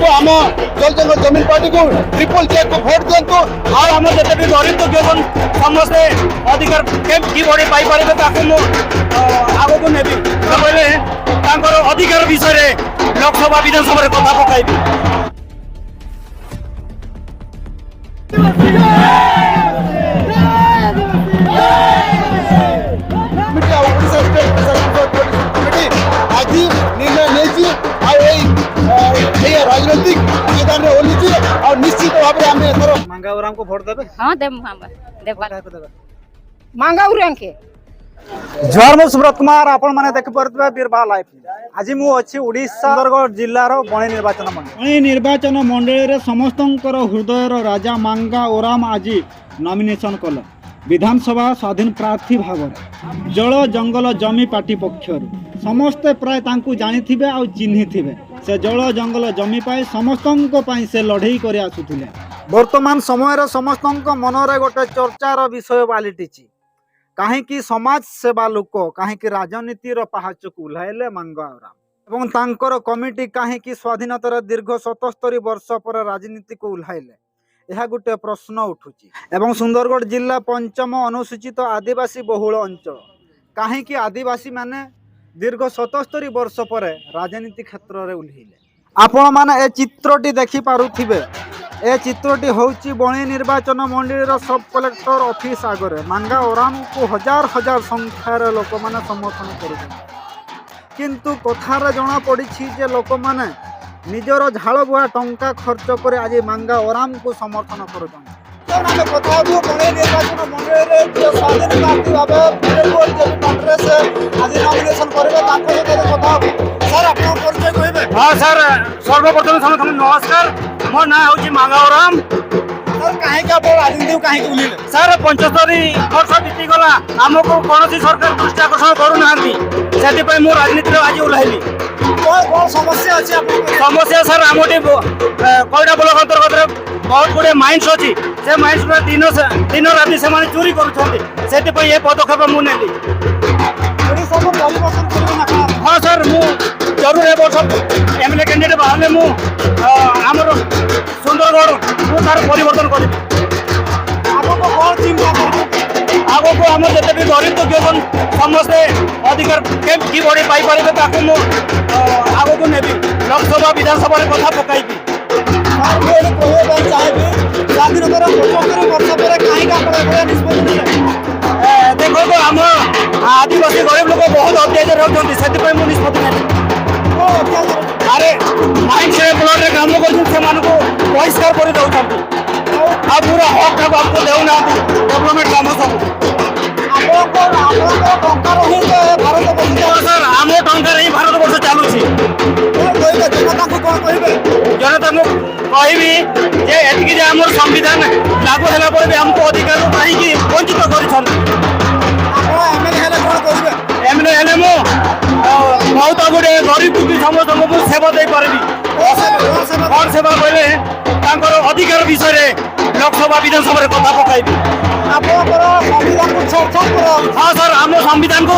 को आम जल जंगल जमीन पार्टी को ट्रिपल चेक को भोट दिंतु आम जिते भी गरीब दुखी समस्ते अधिकार किभଳି पाइपर आग को नेबी कहले अधिकार विषय लोकसभा विधानसभा कथा पकाइबी। आज निर्णय राजनैतिक मैदान में ओह्लैची और निश्चित भाव में आम मंगाउराम को भोट देबे। हां मंगाउराम के जवार मु सुब्रत कुमार आपण माने देख परतबे बीरबा लाइव। आज मु अछि ओडिशा सुंदरगढ़ जिल्ला रो बणी निर्वाचन मंडली रे समस्तंकर हृदयर राजा मांगा ओराम आज नॉमिनेशन कल विधानसभा स्वाधीन प्रार्थी भाव जल जंगल जमी पार्टी पक्षर समस्ते प्राय तांकु जानिथिबे आ चिन्हिथिबे से जल जंगल जमी पाए समस्तंक पाई से लड़ई करे आसुथिले। वर्तमान समय रे समस्तंक मनरे गोटे चर्चार विषय बालिटिछि कहीं समाज सेवा लोक कहीं राजनीतिर पहाच को उल्लाइले मांगा ओराम एवं तांकर कमिटी कहीं स्वाधीनतार दीर्घ 77 वर्ष पर राजनीति को उल्लाइले यह गोटे प्रश्न उठुची। एवं सुंदरगढ़ जिला पंचम अनुसूचित आदिवासी बहुल अंचल कहीं आदिवासी माने दीर्घ 77 वर्ष पर राजनीति क्षेत्र में उल्लाइले। आपण माने ए चित्रटी देखि पारुथिबे ए चित्रटी होउची बणी निर्वाचन मंडली सब कलेक्टर ऑफिस आगरे मांगा ओराम को हजार हजार संख्यार लोक माने समर्थन करुछन किंतु कथार जना पड़ी जे लोक माने निजर झाड़ बुआ टंका खर्च करे आज मांगा ओराम को समर्थन करुछन। कथा बणी निर्वाचन मंडली जो स्वाधीन प्रार्थी भाव कांग्रेस आज नॉमिनेशन करेबे ताको कथा सर आपन परिचय कहबे। हाँ सर सर्वप्रथम समस्त नमस्कार मो ना हूँ मांगा ओराम। सर कहीं राजनीति कहीं उल्लेख सर 75 वर्ष बीतीगला आमको कौन सरकार दृष्टि आकर्षण करूना से राजनीति आज ओह्लैली। कौन समस्या अच्छी समस्या सर आम कईटा ब्लक अंतर्गत बहुत गुड़े माइंस अच्छी से माइंस दिन राति से चोरी कर पदक्षेप मुझे। हाँ सर मु जरूर ए वर्ष एमएलए कैंडिडेट बाहर मुझे सुंदरगढ़ तार परिवर्तन कर आग को आम जिते भी गरीब दुखी समस्ते अधिकार किभଳି पाइपर आग को नेबी लोकसभा विधानसभा कथा पकाइबी। स्वाधीनतार 75 वर्ष पर कहीं निष्पत्ति देखो आम आदिवासी गरीब लोग बहुत अत्याचार होती से निष्पत्ति अरे माइंड से ब्लड काम कर बहिष्कार कर पूरा हक ठाक आपको देना डेवलपमेंट काम सब सर आम टंकार ही भारत वर्ष चलुची जनता को कहबी जे आम संविधान लागू है आमको अधिकार कहीं वंचित कर एमएलए हेले मु बहुत गुड़े गरीब दुखी समस्त सेवा दे पारि कौन सेवा कहले अधिकार विषय लोकसभा विधानसभा कथा पकाइबी। हाँ सर आम संविधान को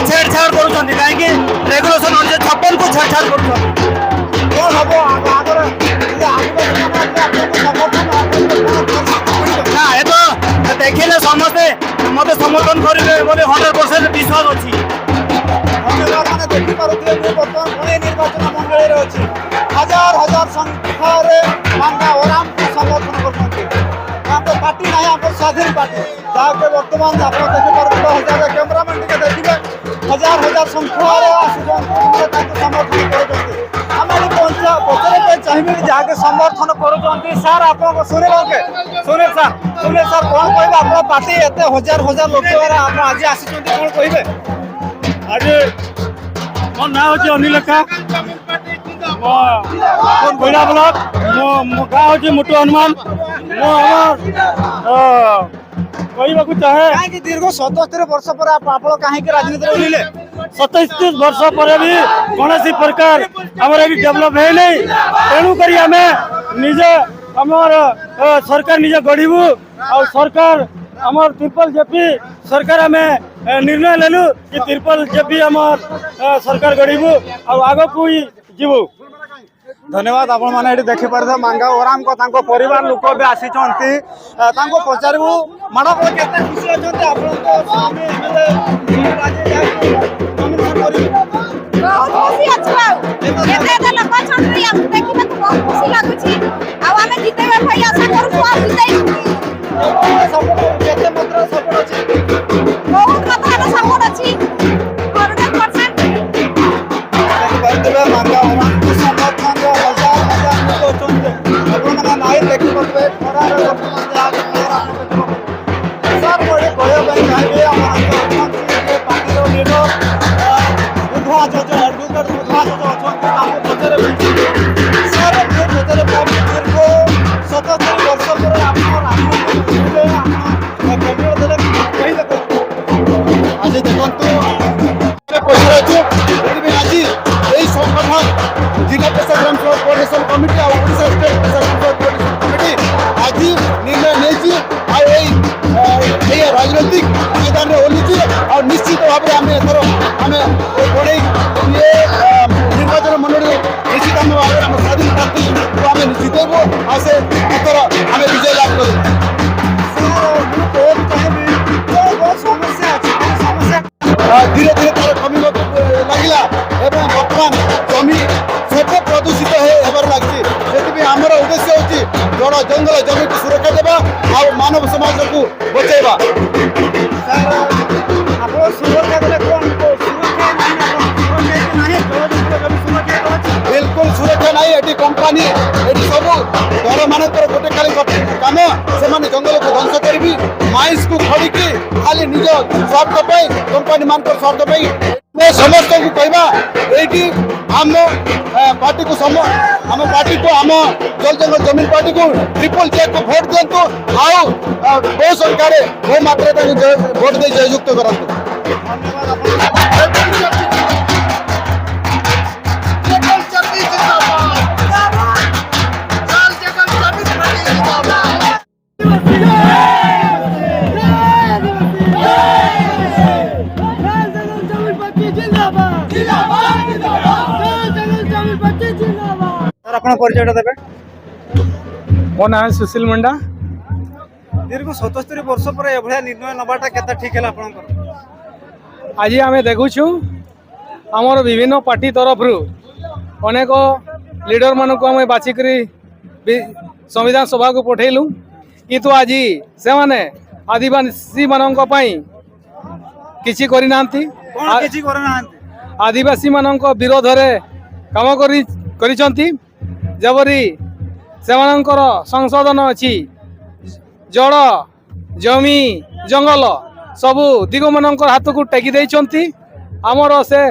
छेड़छाड़ कर कहीं रेगुलेशन 56 को छेड़छाड़ कर देखिले समस्ते मत समर्थन करेंगे 100% विश्वास अच्छी। निर्वाचन मंडली अच्छी हजार हजार संख्यार मांगा ओराम को समर्थन कर पार्टी ना आप स्वाधीन पार्टी जहाँ बर्तमान आप देखिए कैमरामैन टे देखिए हजार हजार संख्यार समर्थन कर चाहिए जहाँ समर्थन कर सार आप सुने सर कौन कह आप पार्टी एत हजार हजार लोक आज आसी कौन कहे आज मो ना हूँ अनिलेखा कोईला ब्लॉक मो गाँ हूँ मुटु हनुमान कहवाक चाहे दीर्घ 77 वर्ष पर आप कहीं राजनीति उल्ले 27 वर्ष पर भी कौन प्रकार आम डेभलप है नहीं तेणुक आम निजे आमर सरकार निजे गढ़ू आ सरकार आमर ट्रिपल जेपी सरकार आम निर्णय लेलु कि ट्रिपल जेपी आमर सरकार गढ़ू आग को जीवु धन्यवाद आपण माने एठी देखि परथे मांगा ओराम को तांको परिवार लोक भी आसीचंती तांको पचारबू माडा को केते खुशी अछंती आपण को स्वामी एमएलए बहुत खुशी अच्छी एते लोक छंत्री हम देखि तो बहुत खुशी लागुची आ हमें जीतेबे भाई आशा करू आ जीते केते मात्रा सपोर्ट अछि बहुत मात्रा सपोर्ट अछि 100% परतबे मांगा ओराम को समर्थन रो हजार हजार लोक अछंती आपण माने नाइ देखि परतबे खरा रो लोक माने आगे सर बड़े कोय भाई चाहे आपण के पार्टी रो लीडर बुधवा जो एडवोकेट बुधवा जो अछंती ताको पचरे सर के पचरे दीर्घ 77 वर्ष पर आपण राजनीति आपण कैबिनेट देले कहि देखो आज देखंतु पचरे अछि यदि आज এই সংগঠন जिला पेशाग्राम कोऑर्डिनेशन कमिटी और ओडिशा स्टेट पेशाग्राम कोऑर्डिनेशन कमिटी आज निर्णय लेछि और এই राजनीतिक मैदान रे ओलिछि और निश्चित भाव रे हमें एथरो हमें बड़े ये निर्वाचन मंडली निश्चित हम भाव हम स्वाधीन प्रार्थी को हमें निश्चित देबो और से एथरो हमें विजय लाभ करू बहुत समस्या अछि समस्या धीरे धीरे तार कमी लागिला एवं वर्तमान जमी सब प्रदूषित होबार लागछि सेति हमर उद्देश्य होछि जड़ जंगल जमी को सुरक्षा देबा और मानव समाज को बचाइबा सर आप सुरक्षा देले कोन को सुरक्षा नाही बिल्कुल सुरक्षा नहीं एटी कंपनी एटी सब घर मानकर गोटे खाली काम से माने जंगल को ध्वंस करबी माइस को खड़ी के खाली निज स्वार्थ पे कंपनी मानकर स्वार्थ पे मैं समस्त को कहबा एटी हम पार्टी को हम पार्टी को हम जल जंगल जमीन पार्टी को ट्रिपल चेक को वोट देंतु आओ बहु सरकार बहु मात्रा वोट दे जययुक्त करंतु सर अपना परिचय देबे मो ना सुशील मंडा दीर्घ 77 वर्ष पर एभलिया निर्णय नबाटा केता ठीक है आपन आज आम देखुछु आमर विभिन्न पार्टी तरफ अनेक लीडर मान को आम बाछिक संविधान सभा को पठेलु किंतु आज से माने आदिवासी मानक किछि करि नांती आदिवासी मानक विरोध रे काम करिसंती जबरी सेमानंकर संशोधन अछि जड़ जमी जंगल सबू दिग मानकर हाथ को टेकी देइछंती आमर से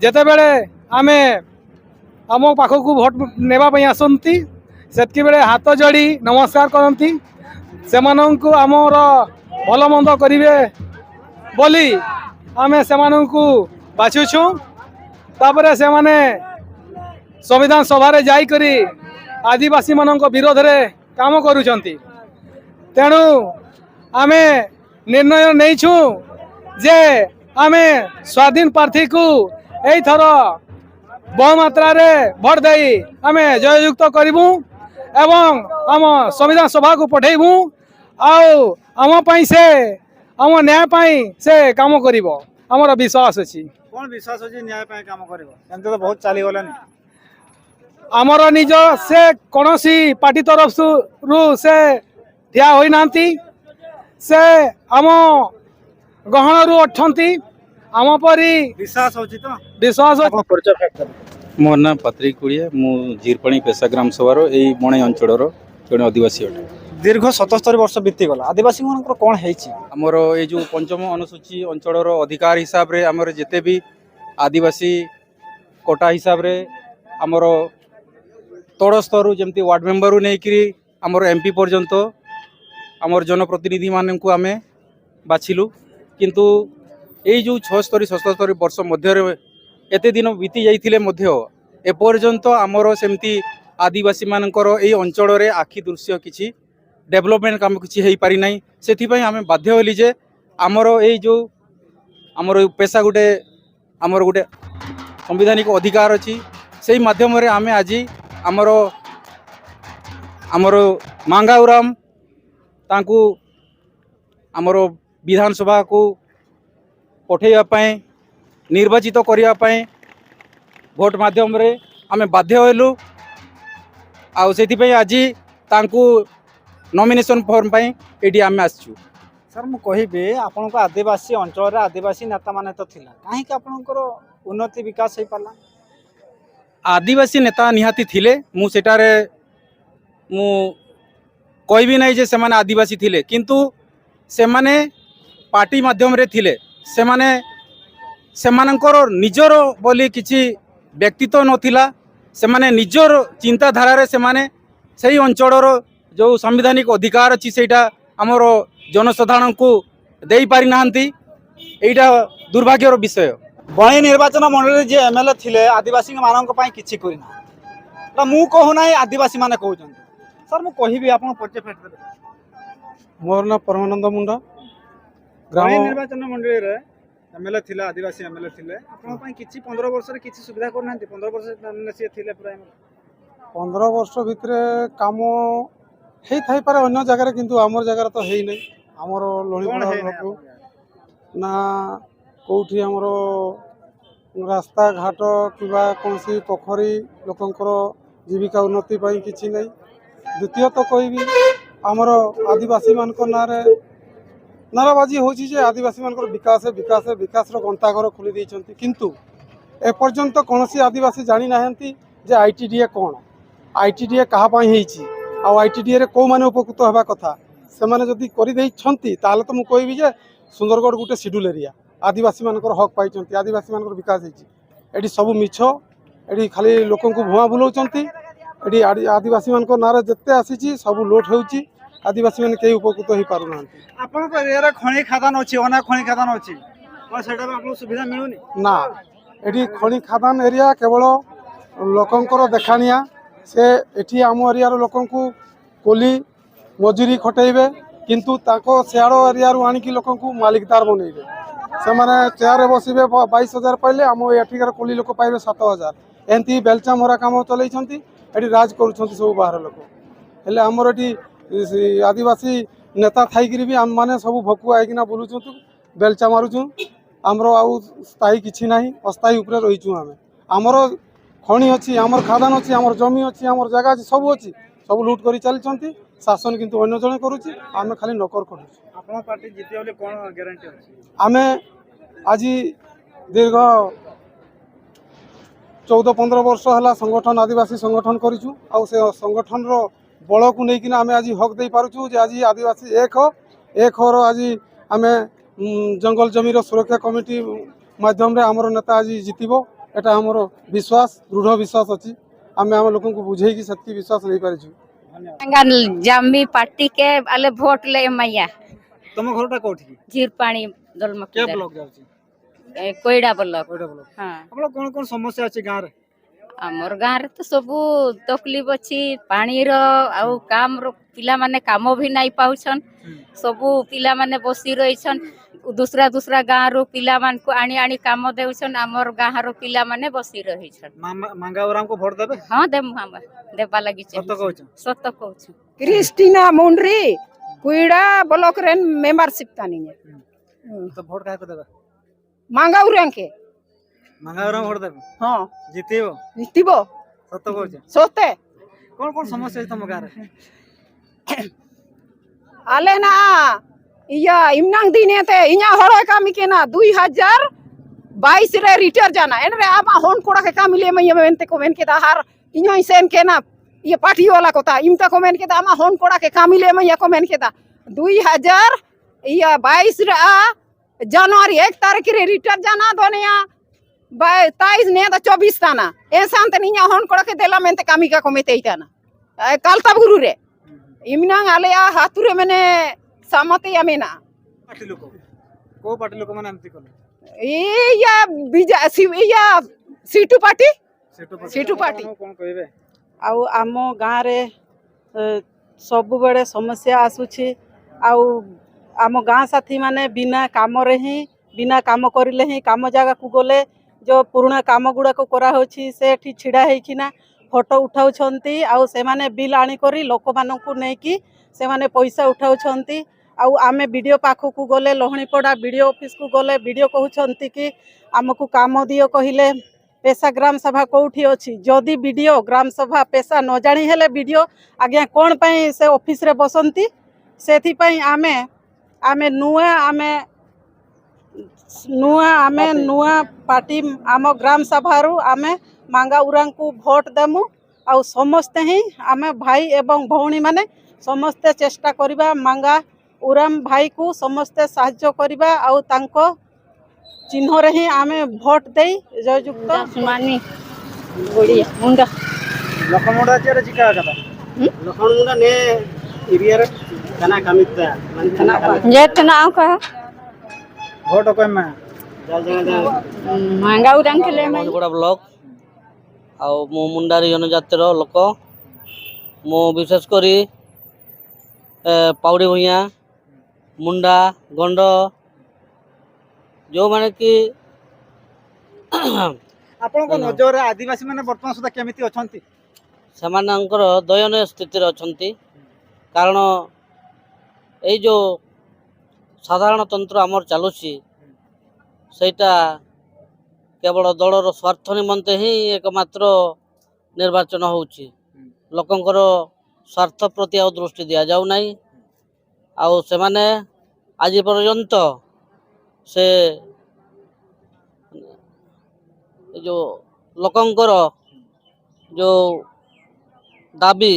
जेते बेले आमे आम पाखक भोट नेबा पई आसंती सेतकी बेले हाथ जोड़ी नमस्कार करंती सेमानंकु आमर भल मंद करिवे बोली आमे सेमानंकु बाछुछु तापरे से माने संविधान सभा रे जाई करी आदिवासी मानक विरोध रे काम करूछंती तेणु आमे निर्णय नैछु जे आमे स्वाधीन प्रार्थी को एई थर बहु मात्रा रे भोट देई आमे जययुक्त करिबु एवं आम संविधान सभा को पठेइबु आउ आम पई से आम न्याय पई से काम करिवो हमर विश्वास अछि कौन विश्वास अछि न्याय पय काम करिवो एंते तो बहुत चाली गलानी आमर निज से कौनसी पार्टी तरफ रु से ठिया होई नांती से आम गहन रु अठंती आम परी विश्वास होछि तो विश्वास परिचय फैक्टर मो ना पात्रिक कुड़िया मु जीरपाणी पेशाग्राम सभार यही बणे अंचल जड़े आदिवासी अटे दीर्घ 77 वर्ष बीती गला आदिवासी मानकर कौन हेछि आमर ये जो पंचम अनुसूची अंचल अधिकार हिसाब रे आमर जेते भी आदिवासी कोटा हिसाब रे आमर तड़ स्तर जमती वार्ड मेंबर नहीं कि आमर एमपी पर्यंत आमर जनप्रतिनिधि मान को आमे बाछिलु किंतु ये जो 76-77 वर्ष मध्य एते दिन बीती जाइथिले मध्य एपर्यंत आमर सेमती आदिवासी मानकर ये अंचल रे आखि दृश्य किछि डेवलपमेंट काम किछि हेई पारि नाही सेथिपई आमे बाध्य होली जे आमर ये जो आमर पेशा गोटे संवैधानिक अधिकार अच्छी से माध्यम रे आमे आज आमर आमर मांगाउराम तांकू आमर विधानसभा को पठेवाई निर्वाचित करने भोट माध्यम रे आमे बाध्य होलु आज तांकू नॉमिनेशन फॉर्म पाई एडी आमे आसछु। सर मु कहबे आपण को आदिवासी अंचल रे आदिवासी नेता माने तो थिला काहे कि आपनकर उन्नति विकास हे पाला आदिवासी नेता निहाती थिले मु सेटारे मु कहबी नहीं जे सेमाने आदिवासी थिले किंतु सेमाने पार्टी माध्यम रे थिले सेमाने सेमानकर निजर बोली किछि व्यक्तित्व नथिला सेमाने निजर चिंताधारा रे सेमाने सही अंचलर जो संवैधानिक अधिकार अच्छी सेटा आमर जनसाधारण को दे पारि नाहंती एटा दुर्भाग्यर विषय। बणी निर्वाचन मंडल जे एमएलए थिले आदिवासी मानक पई किछि करिना मु कहू नाही आदिवासी माने कहउछन सर मु कहिबी आपण पचे फेट देबे मोर ना परमानंद मुंडा बणी निर्वाचन मंडल रे एमएलए थिला आदिवासी एमएलए थिले आपण पई किछि 15 वर्ष रे किछि सुविधा करनांती 15 वर्ष से थिले पूरा 15 वर्ष भितर काम हे थाई पारे अन्य जगह किंतु आमर जगह तो हेई नै आमर लोणीपड़ा लोक ना कोठी आमर रास्ता घाट किबा कोनसी पोखरी लोकंकर जीविका उन्नति पई किछि नै। द्वितीय तो कहबी आमर आदिवासी मान को नारे नाराबाजी होची जे आदिवासी मान विकास विकास विकास गंताघर खोली देइछंती किंतु ए पर्यंत कोनसी आदिवासी जानि नाहंती जे आईटीडीए कोन आईटीडीए कहा पई हेची आ आईटीडीए रे को माने उपकृत होबा कथा से माने जदी करि देइछंती ताले तो मु कहबी जे सुंदरगढ़ गुटे शेड्यूल एरिया आदिवासी मान हक पाइछंती आदिवासी मान विकास हेची एडी सब मिछ एडी खाली लोकन को भुआ बुलाउछंती एडी आदिवासी मान नारे जत्ते आसीची सब लोट होउची आदिवासी मान केही उपकृत होई पारु नाहंती। आपण को एरिया रे खणी खादान अछि अना खणी खादान अछि और सेटा आपन सुविधा मिलुनी ना एडी खणी खादान एरिया केवल लोकंकर देखानिया से एठी आम एरिया लोकन को कोली मजूरी खटेबे किंतु ताको सियाड़ो एरिया आनिकी लोकन को मालिकदार बनइबे से माने चेयर बसिबे 22,000 पाइले आम एठिकार कोली लोक पाइबे 7,000 एंती बेलचा मोरा काम चलैछंती एठी राज करूछंती सब बाहर लोक हेले हमर एठी आदिवासी नेता थाइकरी भी आम माने सब भकुआ आइकिना बुलुछंतु बेलचा मारुछु हमरो आउ स्थायी किछि नाही अस्थायी ऊपर रहिछु आमे हमरो खणी अच्छी आमर खादान अच्छी आमर जमी अच्छी आमर जगह अच्छी सब अच्छी सब लुट कर चलती शासन किंतु अन्य जने करुच्ची आम खाली नकर करूँ। आपण पार्टी जीते बोले कोन ग्यारंटी अछि आमे आज दीर्घ 14-15 वर्ष है संगठन आदिवासी संगठन करूँ आ से संगठन रो बल को लेकिन आम आज हक दे पारुछु जे आज आदिवासी एक हो आज आम जंगल जमीर सुरक्षा कमिटी माध्यम रे आमर नेता आज जितबो एटा हमर विश्वास दृढ़ विश्वास अछि आमे हम लोगन को बुझे कि सत्य विश्वास नहीं पारिछु। जम्मी पार्टी के आले वोट ले मैया तुम घरटा कोठी झीरपाणी दलमक के ब्लॉक जाउची कोइडा ब्लॉक हां आपण कोन कोन समस्या अछि गां रे हमर गां रे तो सब तकलीफ अछि पानी रो आ काम रो पिला माने काम भी नहीं पाउछन सब पिला माने बसी रहिछन दूसरा दूसरा गाँ रो पिला मान को आनी आनी काम देउछन हमर गाँ रो पिला माने बसी रहिछन मांगावराम को वोट देबे हां देम हम देबा लागि छै सत्य कहू क्रिस्टीना मुंडरी कुइडा ब्लॉक रे मेंबरशिप तानी तो वोट काहे को देबे मांगाउराम के मांगावराम वोट देबे हां जीतिबो सत्य कहू सोते कोन कोन समस्या अछि तुम गां रे आले ना इया इमनांग दिने ते इया हरो कामी के ना 2022 रे रिटायर जाना एन रे आमा होन कोड़ा के कामी ले मैं मेनते को मेन के दाहार इया सेन के ना ये पार्टी वाला कोता इमता को मेन के दा आमा होन कोड़ा के कामी ले मैं को मेन के दा 2022 रे जनवरी 1 तारीख रे रिटायर जाना दोनिया 23 ने तो 24 ताना ए शांत निया होन कोड़ा के देला मेनते कामी का को मेते इताना काल तब गुरु रे इमनांग आलेया हातुरे मने सामते आमेना पार्टी लोक को पार्टी लोक माने एमती करले ए या बिजा या सीटू पार्टी कोन कहबे आउ आम गाँ रे सब बड़े समस्या आसुछि आउ आम गाँ साथी माने बिना काम रे ही बिना काम करिले ही काम जगह को गले जो पुराना काम गुड़ा को करा होछि से ठी छिड़ा हेकिना ଫଟୋ ଉଠାଉଛନ୍ତି ଆଉ ସେମାନେ ବିଲ୍ ଆଣିକରି ଲୋକମାନଙ୍କୁ ନେଇକି ସେମାନେ ପଇସା ଉଠାଉଛନ୍ତି। ଆଉ ଆମେ ବିଡ଼ିଓ ପାଖକୁ ଗଲେ ଲହଣୀପଡ଼ା ବିଡ଼ିଓ ଅଫିସକୁ ଗଲେ ବିଡ଼ିଓ କହୁଛନ୍ତି କି ଆମକୁ କାମ ଦିଅ କହିଲେ पेशा ग्राम सभा कौटी अच्छी जदि बीडीओ ग्राम सभा पेशा न जानी हेले बीडीओ आज्ञा कौन पाई से ऑफिस रे बसंती से आमे आमे नुआ आमे नुआ आमे नुआ पार्टी आम ग्राम सभा रु आमे मांगा उरां को भोट देमु आउ समस्ते ही आमे भाई एवं भौणी माने समस्ते चेष्टा करिबा मांगा उराम भाई को समस्ते साहाय्य करिबा आउ तांको चिन्ह रे ही आमे भोट दे जययुक्त सुमानी बढ़िया मुंडा लखमुंडा चेरे चिका कदा लखनमुंडा ने एरिया रे कना कामिता मन कना जेतना का भोट कोइ में महंगा उड़ान खेले में बड़ा ब्लॉक आउ मु मुंडारी जनजातिर लोक मु विशेष करी पाउड़ी भुइया मुंडा गंड जो माने कि आपन को नजर आदिवासी माने वर्तमान सुधा केमिति अछंती सेमानंकर दयनीय स्थिति रे अछंती कारण ए जो साधारण तंत्र आमर चालुची सेटा केवल दलर स्वार्थ निमंते ही एकमात्र निर्वाचन होउची लोकंकर स्वार्थ प्रति आ दृष्टि दिया जाउ नाही आउ सेमाने आज पर्यंत से जो लोकंकर जो दाबी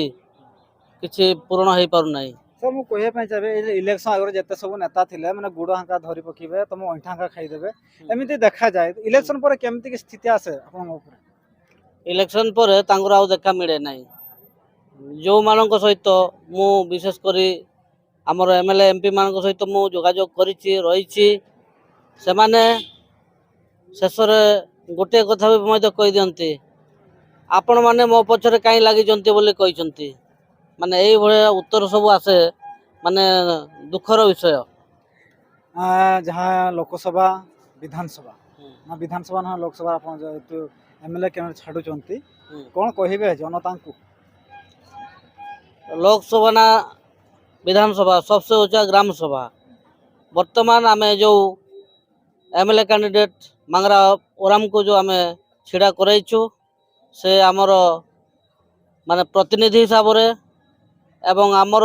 किछि पूर्ण हो पारु नाही सब मु कहे पे चाहे इलेक्शन आगर जते सब नेता थिले माने गुड़ हांका धरी पकीबे तुम अंठा हांका खाई देबे एमिति देखा जाए इलेक्शन पर केमिति की स्थिति आसे आपन ऊपर इलेक्शन पर तांगर आउ देखा मिले नाही जो मानक सहित मु विशेष करी हमर एमएलए एमपी मानक सहित मु जोगाजोग करिछि रहिछि सेमाने शेषरे गोटे कथा भी मते कहि दियंती आपण माने मो पछरे काई लागि जंती बोली कहिसंती माने एई भळे उत्तर सब आसे माने दुखर विषय जहाँ लोकसभा विधानसभा ना विधानसभा ना लोकसभा आपन जो एमएलए केन छाडु चंती कोन कहिबे जनता को लोकसभा ना विधानसभा सबसे ऊंचा ग्राम सभा वर्तमान आमे जो एमएलए कैंडिडेट मांगरा ओराम को जो आमे छिड़ा करैछु से आमर माने प्रतिनिधि हिसाब रे एवं आमर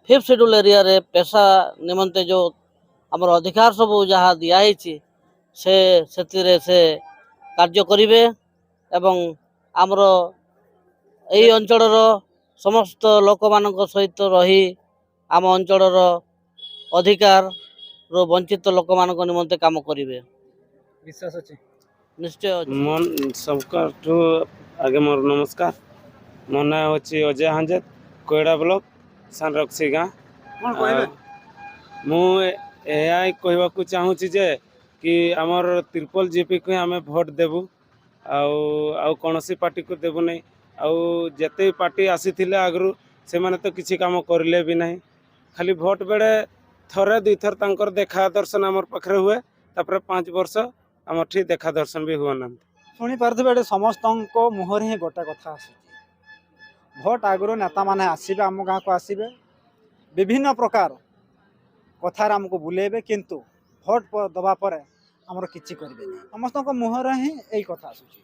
5th शेड्यूल एरिया रे पेशा निमंते जो आमर अधिकार सब जहाँ दिया से सेतिरे से कार्य करिवे एवं आमर एई अंचलर समस्त लोक मानक सहित रही आम अंचलर अधिकार रो वंचित लोक मानक निमंते काम करिवे विश्वास अछि निश्चय अछि। मन सबका आगे मोर नमस्कार मो ना होची अजय हांजेत कोयडा ब्लॉक सानरक्सी गाँ कोन कहिबे मु एआई कहबा को चाहूची जे कि हमर त्रिपल जीपी को हमें भोट देबु आउ कोनोसी पार्टी को देबु नै आउ जते पार्टी आसीथिले आगरु से माने तो किछि काम करले भी नहीं खाली भोट बेड़े थरे दुई थर तांकर देखा दर्शन हमर पखरे हुए तापर 5 वर्ष हमर ठी देखा दर्शन भी हुआ ना शुणी पारे समस्त मुहर ही गोटे कथा आस भोट आगु नेता माने आसबे आम गाँ को आसबे विभिन्न प्रकार कथार आमको बुलेबे किंतु भोट दबा पर आमर किछि करिबे समस्त मुहर ही यही कथा आसुची।